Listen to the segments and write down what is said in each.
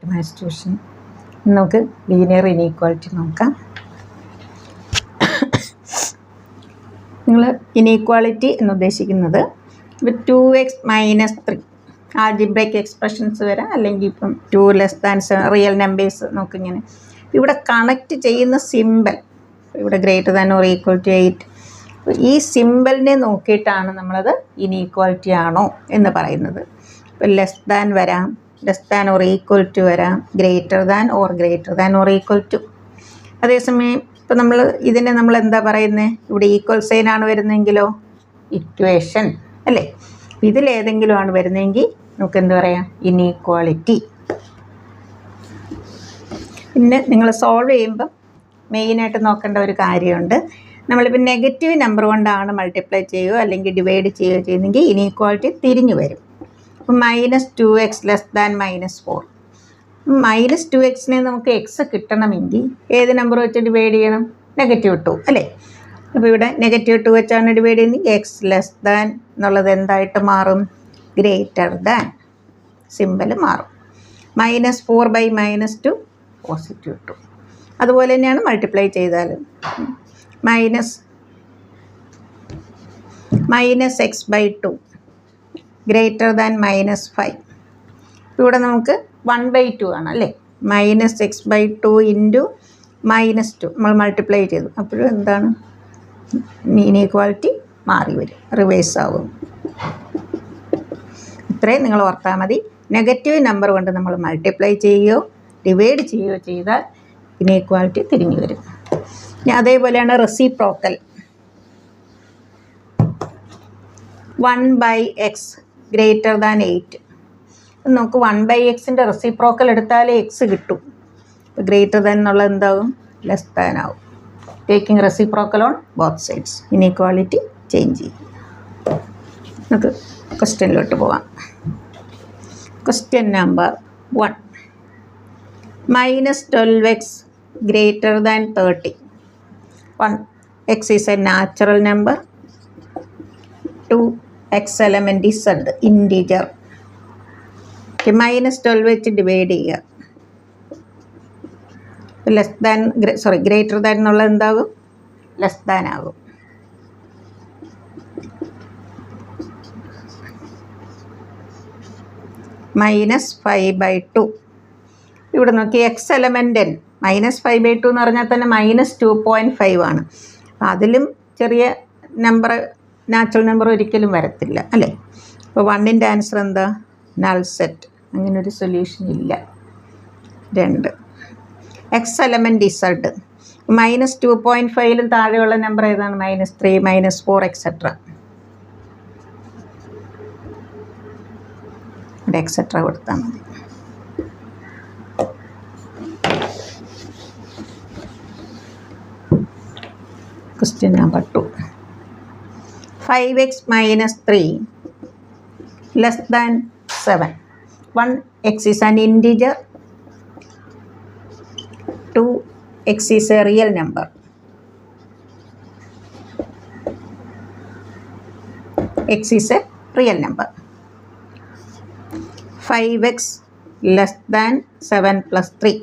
Maths tuition. നമുക്ക് linear inequality നോക്കാം. നിങ്ങൾ ഇനീക്വാലിറ്റി എന്നുദ്ദേശിക്കുന്നത് 2x - 3 ആൾജിബ്രൈക്ക് എക്സ്പ്രഷൻസ് വരാം, അല്ലെങ്കിൽ ഇപ്പം 2 <7 റിയൽ നമ്പേഴ്സ് നോക്കിങ്ങനെ ഇവിടെ കണക്റ്റ് ചെയ്യുന്ന സിമ്പൽ, ഇവിടെ >= 8, ഈ സിമ്പലിനെ നോക്കിയിട്ടാണ് നമ്മളത് ഇനീക്വാലിറ്റി ആണോ എന്ന് പറയുന്നത്. ഇപ്പോൾ ലെസ് വരാം, <= വരാം, >= അതേസമയം ഇപ്പോൾ ഇതിനെ നമ്മൾ എന്താ പറയുന്നത്, ഇവിടെ ഈക്വൽ സൈൻ ആണ് വരുന്നതെങ്കിലോ ഇക്വേഷൻ അല്ലേ. ഇതിലേതെങ്കിലും ആണ് വരുന്നതെങ്കിൽ നമുക്ക് എന്ത് പറയാം, ഇനീക്വാലിറ്റി. പിന്നെ നിങ്ങൾ സോൾവ് ചെയ്യുമ്പം മെയിനായിട്ട് നോക്കേണ്ട ഒരു കാര്യമുണ്ട്. നമ്മളിപ്പോൾ നെഗറ്റീവ് നമ്പർ കൊണ്ടാണ് മൾട്ടിപ്ലൈ ചെയ്യുകയോ അല്ലെങ്കിൽ ഡിവൈഡ് ചെയ്യുകയോ ചെയ്യുന്നെങ്കിൽ ഇനീക്വാലിറ്റി തിരിഞ്ഞു വരും. അപ്പം -2x <-4, -2x നമുക്ക് എക്സ് കിട്ടണമെങ്കിൽ ഏത് നമ്പർ വെച്ച് ഡിവൈഡ് ചെയ്യണം, -2 അല്ലേ. അപ്പോൾ ഇവിടെ -2 വെച്ചാണ് ഡിവൈഡ് ചെയ്യുന്നത്, x എന്നുള്ളത് എന്തായിട്ട് മാറും, > സിമ്പൽ മാറും. -4/-2 +2. അതുപോലെ തന്നെയാണ് മൾട്ടിപ്ലൈ ചെയ്താൽ -x/2 > -5. ഇവിടെ നമുക്ക് 1/2 ആണ് അല്ലേ. -x/2 × -2 നമ്മൾ മൾട്ടിപ്ലൈ ചെയ്തു, അപ്പോഴും എന്താണ്, ഇനീക്വാലിറ്റി മാറി വരും, റിവേഴ്സ് ആവും. ഇത്രയും നിങ്ങൾ ഓർത്താൽ മതി. നെഗറ്റീവ് നമ്പർ കൊണ്ട് നമ്മൾ മൾട്ടിപ്ലൈ ചെയ്യുകയോ ഡിവൈഡ് ചെയ്യുകയോ ചെയ്താൽ ഇനീക്വാലിറ്റി തിരിഞ്ഞു വരും. ഇനി അതേപോലെയാണ് റെസിപ്രോക്കൽ. 1/x > 8. നമുക്ക് 1/x റെസിപ്രോക്കൽ എടുത്താലേ എക്സ് കിട്ടും. ഗ്രേറ്റർ ദാൻ എന്നുള്ളത് എന്താവും, ലെസ് ദാൻ ആവും. Taking reciprocal on both sides, inequality change ചെയ്യും. നമുക്ക് ക്വസ്റ്റ്യനിലോട്ട് പോവാം. Question number 1. -12x > 30. 1. x is a natural number. 2. x element is z, integer. -12 വെച്ച് ഡിവൈഡ് ചെയ്യുക. ഗ്രേറ്റർ ദാൻ എന്നുള്ളത് എന്താകും, ലെസ് ദാൻ ആകും. -5/2. ഇവിടെ നോക്കി എക്സ് എലമെൻ്റ് n, -5/2 എന്ന് പറഞ്ഞാൽ തന്നെ -2.5 ആണ്. അതിലും ചെറിയ നമ്പർ, നാച്ചുറൽ നമ്പർ ഒരിക്കലും വരത്തില്ല അല്ലേ. അപ്പോൾ 1ൻ്റെ ആൻസർ എന്താ, നൾ സെറ്റ്. അങ്ങനൊരു സൊല്യൂഷൻ ഇല്ല. 2. X element Z. -2.5ലും താഴെയുള്ള നമ്പർ ഏതാണ്, -3, -4 എക്സെട്ര. ഇവിടെ എക്സെട്ര കൊടുത്താൽ മതി. Question number 2. 5x - 3 <7. 1. x is an integer. 2. x is a real number. x is a real number. 5x <7 + 3.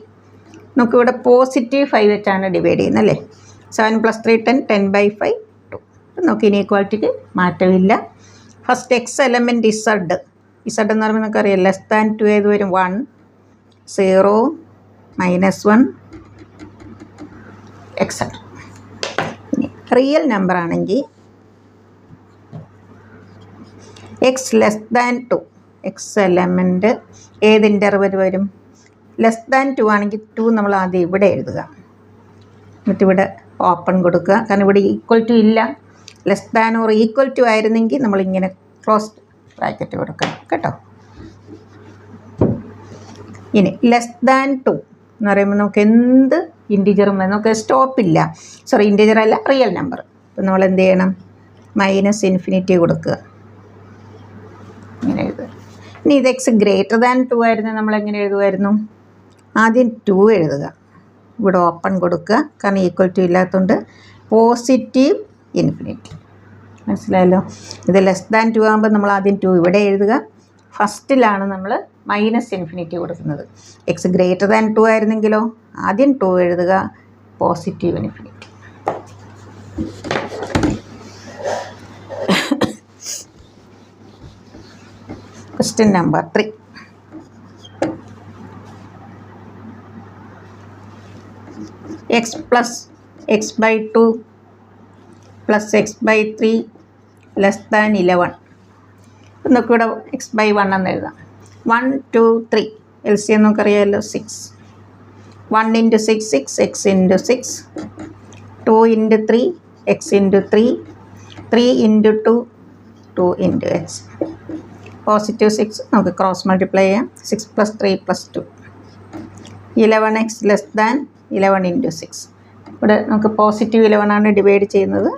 നമുക്കിവിടെ +5 വെച്ചാണ് ഡിവൈഡ് ചെയ്യുന്നത് അല്ലേ. 7 + 3 10, 10/5 2. നമുക്ക് ഇനീക്വാലിറ്റിക്ക് മാറ്റമില്ല. First X element Z. Z എന്ന് പറയുമ്പോൾ നമുക്കറിയാം <2 ഏത് വരും, 1, 0, -1 എക്സെട്ര. ഇനി റിയൽ നമ്പർ ആണെങ്കിൽ x <2. എക്സ് എലമെൻറ്റ് ഏത് ഇൻ്റർവൽ വരും, <2 ആണെങ്കിൽ 2 നമ്മൾ ആദ്യം ഇവിടെ എഴുതുക, എന്നിട്ടിവിടെ ഓപ്പൺ കൊടുക്കുക. കാരണം ഇവിടെ = ഇല്ല. <= ആയിരുന്നെങ്കിൽ നമ്മളിങ്ങനെ ക്ലോസ്ഡ് ബ്രാക്കറ്റ് കൊടുക്കണം കേട്ടോ. ഇനി <2 എന്ന് പറയുമ്പോൾ നമുക്ക് എന്ത് ഇൻറ്റിജറും നമുക്ക് സ്റ്റോപ്പില്ല. ഇൻറ്റിജർ അല്ല, റിയൽ നമ്പർ. അപ്പം നമ്മൾ എന്ത് ചെയ്യണം, -∞ കൊടുക്കുക, ഇങ്ങനെ എഴുതുക. ഇനി ഇത് x > 2 ആയിരുന്നു, നമ്മളെങ്ങനെ എഴുതുമായിരുന്നു, ആദ്യം 2 എഴുതുക, ഇവിടെ ഓപ്പൺ കൊടുക്കുക. കാരണം = ഇല്ലാത്തതുകൊണ്ട് +∞. മനസ്സിലായല്ലോ. ഇത് <2 ആകുമ്പോൾ നമ്മൾ ആദ്യം 2 ഇവിടെ എഴുതുക. ഫസ്റ്റിലാണ് നമ്മൾ -∞ കൊടുക്കുന്നത്. എക്സ് ഗ്രേറ്റർ ദാൻ 2 ആയിരുന്നെങ്കിലോ ആദ്യം 2 എഴുതുക, +∞. Question number 3. X plus x by 2 plus x by 3 less than 11. നമുക്ക് ഇവിടെ x by 1 എന്ന് എഴുതാം. 1, 2, 3 LCM നമുക്കറിയാമല്ലോ 6. 1 into 6, 6, x into 6. 2 into 3, x into 3. 3 into 2, 2 into x. +6 നമുക്ക് ക്രോസ് മൾട്ടിപ്ലൈ ചെയ്യാം. 6 + 3 + 2. 11x less than 11 into 6. ഇവിടെ നമുക്ക് +11 ആണ് ഡിവൈഡ് ചെയ്യുന്നത്.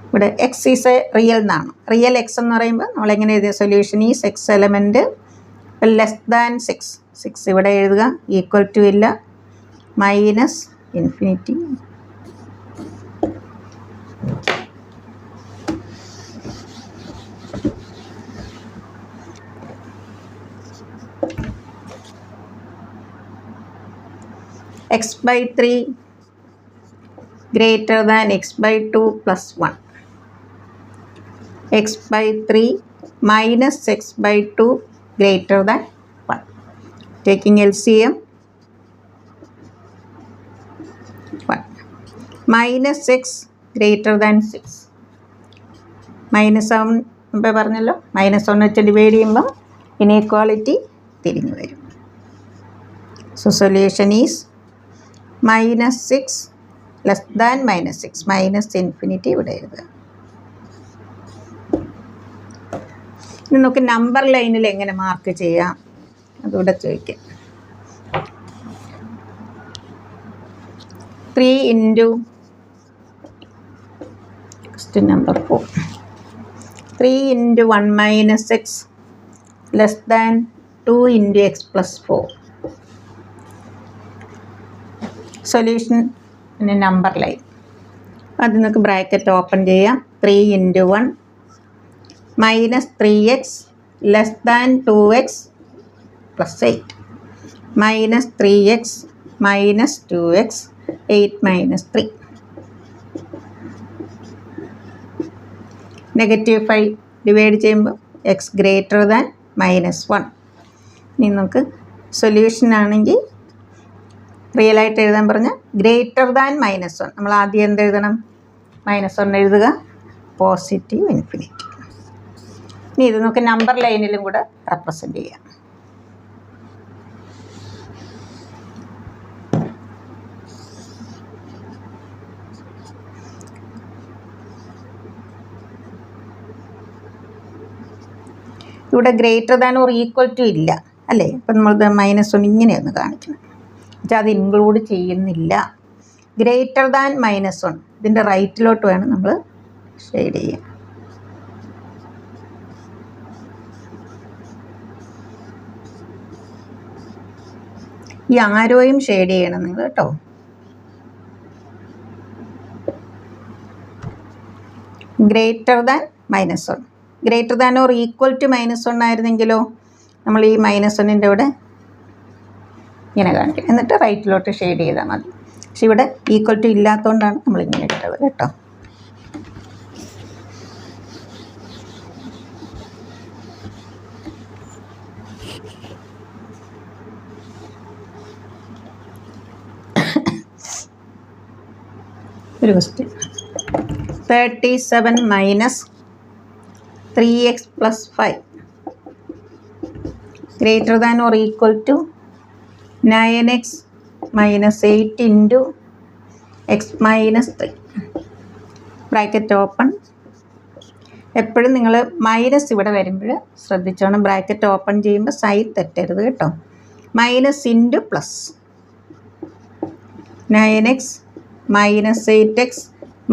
ഇവിടെ എക്സ് ഈസ് എ റിയൽ എന്നാണ്. റിയൽ എക്സ് എന്ന് പറയുമ്പോൾ നമ്മളെങ്ങനെ എഴുതിയ solution is X element less than 6. 6 ഇവിടെ എഴുതുക, ഈക്വൽ ടു ഇല്ല, -∞. x by 3 greater than x by 2 plus 1. x by 3 minus x by 2 greater than 1. Taking LCM, 1. Minus x greater than 6. Minus ആവും മുമ്പേ പറഞ്ഞല്ലോ, -1 വെച്ച് ഡിവൈഡ് ചെയ്യുമ്പം ഇനീക്വാളിറ്റി തിരിഞ്ഞു വരും. So solution is -6 less than -6, -∞ ഇവിടെ എഴുതുക. ഇനി നമുക്ക് നമ്പർ ലൈനിൽ എങ്ങനെ മാർക്ക് ചെയ്യാം അതുകൂടെ ചോദിക്കാം. 3 into question number 4. 3 into 1 minus x less than 2 into x plus 4. Solution പിന്നെ നമ്പർ ലൈൻ. അത് നമുക്ക് ബ്രാക്കറ്റ് ഓപ്പൺ ചെയ്യാം. 3 into 1 minus 3x less than 2x plus 8 minus 3x minus 2x 8 minus 3. -5 divide ചെയ്യുമ്പോൾ x ഗ്രേറ്റർ ദാൻ -1. ഇനി നമുക്ക് solution ആണെങ്കിൽ റിയലായിട്ട് എഴുതാൻ പറഞ്ഞാൽ ഗ്രേറ്റർ ദാൻ -1. നമ്മൾ ആദ്യം എന്ത് എഴുതണം? -1 എഴുതുക, +∞. ഇനി ഇത് നമുക്ക് നമ്പർ ലൈനിലും കൂടെ റെപ്രസെൻ്റ് ചെയ്യാം. ഇവിടെ greater than or equal to ഇല്ല അല്ലേ? അപ്പം നമ്മളത് -1 ഇങ്ങനെയൊന്ന് കാണിക്കണം. പക്ഷെ അത് ഇൻക്ലൂഡ് ചെയ്യുന്നില്ല. ഗ്രേറ്റർ ദാൻ -1 ഇതിൻ്റെ റൈറ്റിലോട്ട് വേണം നമ്മൾ ഷെയ്ഡ് ചെയ്യാൻ. ഈ ആരോയും ഷെയ്ഡ് ചെയ്യണം നിങ്ങൾ കേട്ടോ. Greater than -1, greater than or equal to -1 ആയിരുന്നെങ്കിലോ നമ്മൾ ഈ -1ൻ്റെ ഇവിടെ ഇങ്ങനെ കാണിക്കണം, എന്നിട്ട് റൈറ്റിലോട്ട് ഷെയ്ഡ് ചെയ്താൽ മതി. പക്ഷെ ഇവിടെ ഈക്വൽ ടു ഇല്ലാത്തതുകൊണ്ടാണ് നമ്മളിങ്ങനെ ഇട്ടത് കേട്ടോ. ഒരു question. 37 minus 3x plus 5 greater than or equal to 9x minus 8 into x minus 3. Bracket open. എപ്പോഴും നിങ്ങൾ മൈനസ് ഇവിടെ വരുമ്പോൾ ശ്രദ്ധിച്ചോണം, ബ്രാക്കറ്റ് ഓപ്പൺ ചെയ്യുമ്പോൾ സൈൻ തെറ്റരുത് കേട്ടോ. Minus into plus 9x minus 8x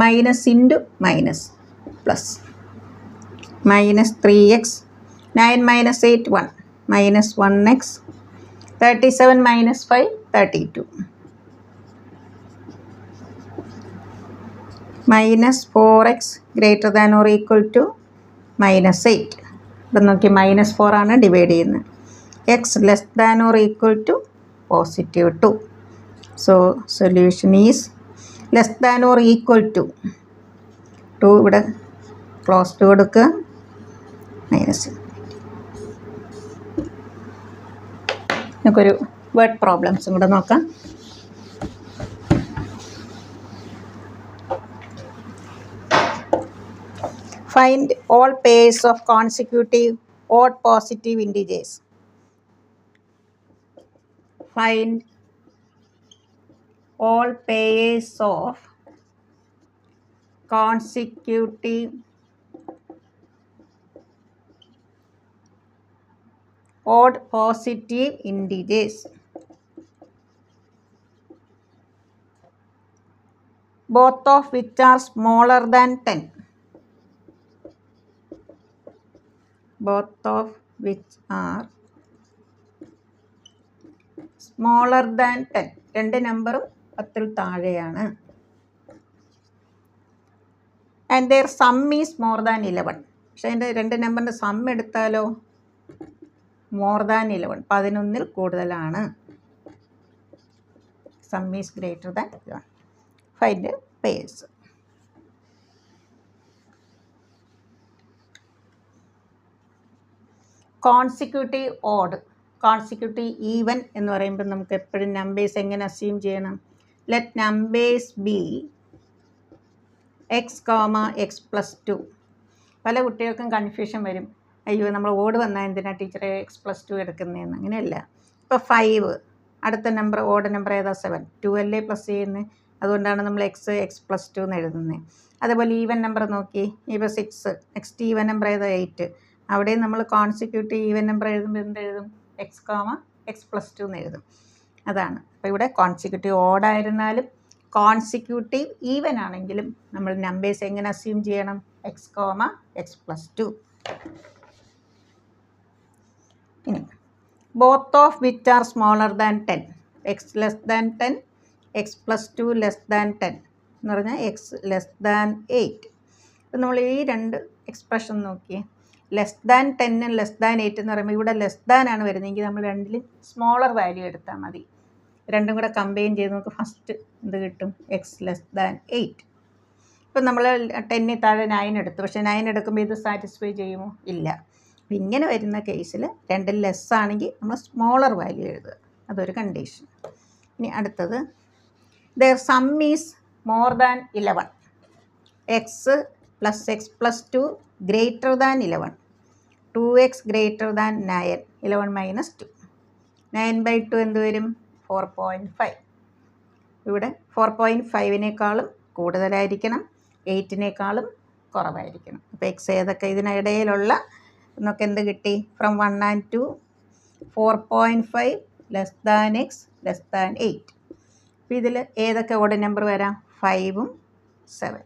minus into minus plus minus 3x 9 minus 8 1 minus 1x 37 minus 5 32 minus 4x greater than or equal to minus 8 ഇവിടെ നോക്കി -4 ആണ് ഡിവൈഡ് ചെയ്യുന്നത്. X less than or equal to +2. So solution is less than or equal to 2 ഇവിടെ close to കൊടുക്കുക minus. നമുക്കൊരു word പ്രോബ്ലംസും കൂടെ നോക്കാം. Find all pairs of consecutive odd positive integers. Find all pairs of consecutive odd positive integers. Both of which are smaller than 10. Both of which are smaller than 10. രണ്ട് നമ്പറും 10ൽ താഴെയാണ്. And their sum is more than 11. പക്ഷേ അതിൻ്റെ രണ്ട് നമ്പറിൻ്റെ some എടുത്താലോ more than 11, 11ൽ കൂടുതലാണ്. Sum is greater than 11. Find the pairs. Consecutive odd, consecutive even എന്ന് പറയുമ്പോൾ നമുക്ക് എപ്പോഴും നമ്പേഴ്സ് എങ്ങനെ അസ്യൂം ചെയ്യണം? Let numbers B X comma X plus 2. പല കുട്ടികൾക്കും കൺഫ്യൂഷൻ വരും, അയ്യോ നമ്മൾ ഓഡ് വന്നാൽ എന്തിനാ ടീച്ചറെ എക്സ് പ്ലസ് 2 എടുക്കുന്നതെന്ന്. അങ്ങനെയല്ല. ഇപ്പോൾ 5 അടുത്ത നമ്പർ ഓഡ് നമ്പർ ഏതാ 7, 2 അല്ലേ പ്ലസ് ചെയ്യുന്നത്, അതുകൊണ്ടാണ് നമ്മൾ എക്സ് പ്ലസ് 2 എന്ന് എഴുതുന്നത്. അതേപോലെ ഈവൻ നമ്പർ നോക്കി, ഇപ്പോൾ 6 നെക്സ്റ്റ് ഈവൻ നമ്പർ ഏതാ 8, അവിടെ നമ്മൾ കോൺസിക്യൂട്ടീവ് ഈവൻ നമ്പർ എഴുതുമ്പോൾ എന്തെഴുതും? എക്സ് കോമ എക്സ് പ്ലസ് 2 എന്ന് എഴുതും. അതാണ്. അപ്പോൾ ഇവിടെ കോൺസിക്യൂട്ടീവ് ഓഡായിരുന്നാലും കോൺസിക്യൂട്ടീവ് ഈവൻ ആണെങ്കിലും നമ്മൾ നമ്പേഴ്സ് എങ്ങനെ അസ്യൂം ചെയ്യണം? X comma X plus 2. ഇനി both of which are smaller than 10. X less than 10, X plus 2 less than 10 എന്ന് പറഞ്ഞാൽ എക്സ് ലെസ് ദാൻ 8. അപ്പം നമ്മൾ ഈ രണ്ട് എക്സ്പ്രഷൻ നോക്കിയേ. ലെസ് ദാൻ 10 ലെസ് ദാൻ 8 എന്ന് പറയുമ്പോൾ ഇവിടെ ലെസ് ദാൻ ആണ് വരുന്നതെങ്കിൽ നമ്മൾ രണ്ടിലും സ്മോളർ വാല്യൂ എടുത്താൽ മതി. രണ്ടും കൂടെ കമ്പൈൻ ചെയ്ത് നമുക്ക് ഫസ്റ്റ് എന്ത് കിട്ടും? X less than 8. ഇപ്പം നമ്മൾ 10 താഴെ 9 എടുത്തു, പക്ഷേ 9 എടുക്കുമ്പോൾ ഇത് സാറ്റിസ്ഫൈ ചെയ്യുമോ? ഇല്ല. അപ്പം ഇങ്ങനെ വരുന്ന കേസിൽ രണ്ടിൽ ലെസ് ആണെങ്കിൽ നമ്മൾ സ്മോളർ വാല്യൂ എഴുതുക, അതൊരു കണ്ടീഷൻ. ഇനി അടുത്തത് their sum is more than 11. X plus X plus 2 greater than 11. 2x greater than 9. 11 minus 2. 9/2 എന്ത് വരും? 4.5. ഇവിടെ 4.5നേക്കാളും കൂടുതലായിരിക്കണം, 8നേക്കാളും കുറവായിരിക്കണം. അപ്പോൾ എക്സ് ഏതൊക്കെ ഇതിനിടയിലുള്ള നമുക്ക് എന്ത് കിട്ടി? From 1 and 2 4.5 less than X less than 8. അപ്പോൾ ഇതിൽ ഏതൊക്കെ ഓഡ് നമ്പർ വരാം? 5ഉം 7.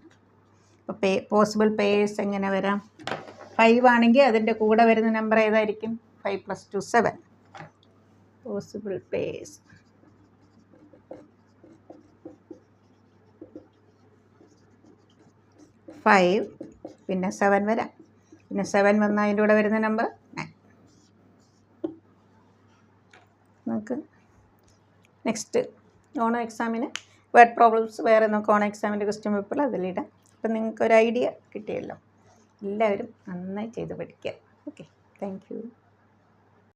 അപ്പോൾ പോസിബിൾ പേയേഴ്സ് എങ്ങനെ വരാം? 5 ആണെങ്കിൽ അതിൻ്റെ കൂടെ വരുന്ന നമ്പർ ഏതായിരിക്കും? 5 + 2 7. പോസിബിൾ പേയേഴ്സ് 5 പിന്നെ 7 വരാം. പിന്നെ 7 വന്നാൽ അതിൻ്റെ കൂടെ വരുന്ന നമ്പർ 9. നമുക്ക് നെക്സ്റ്റ് ഓണം എക്സാമിന് വേർഡ് പ്രോബ്ലംസ് വേറെ നമുക്ക് ഓണം എക്സാമിൻ്റെ ക്വസ്റ്റ്യൻ പേപ്പറിൽ അതിലിടാം. അപ്പം നിങ്ങൾക്കൊരു ഐഡിയ കിട്ടിയല്ലോ. എല്ലാവരും നന്നായി ചെയ്ത് പഠിക്കുക. Okay, thank you.